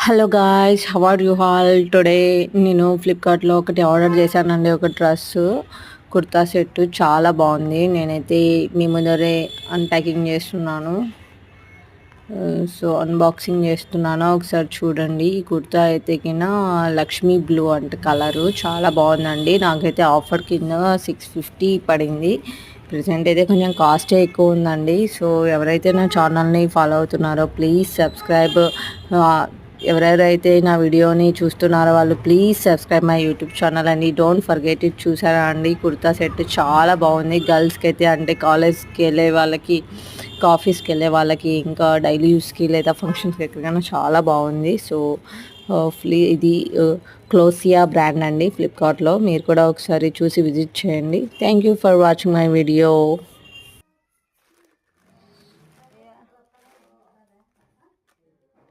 Hello guys, how are you all? Today నేను ఫ్లిప్కార్ట్లో ఒకటి ఆర్డర్ చేశానండి. ఒక డ్రెస్సు కుర్తా సెట్టు చాలా బాగుంది. నేనైతే మీ ముందరే అన్ప్యాకింగ్ చేస్తున్నాను. సో అన్బాక్సింగ్ చేస్తున్నాను, ఒకసారి చూడండి. ఈ కుర్తా అయితే కింద లక్ష్మీ బ్లూ అంటే కలరు చాలా బాగుందండి. నాకైతే ఆఫర్ కింద 650 పడింది. ప్రెజెంట్ అయితే కొంచెం కాస్ట్ ఎక్కువ ఉందండి. సో ఎవరైతే నా ఛానల్ని ఫాలో అవుతున్నారో ప్లీజ్ సబ్స్క్రైబ్. ఎవరెవరైతే నా వీడియోని చూస్తున్నారో వాళ్ళు please subscribe my YouTube channel అండి. Don't forget it. చూసారా అండి, కుర్తా సెట్ చాలా బాగుంది. గర్ల్స్కి అయితే అంటే కాలేజ్కి వెళ్ళే వాళ్ళకి, ఆఫీస్కి వెళ్ళే వాళ్ళకి, ఇంకా డైలీ యూస్కి లేదా ఫంక్షన్స్కి ఎక్కడికైనా చాలా బాగుంది. సో ఇది క్లోసియా బ్రాండ్ అండి ఫ్లిప్కార్ట్లో. మీరు కూడా ఒకసారి చూసి విజిట్ చేయండి. Thank you for watching my video.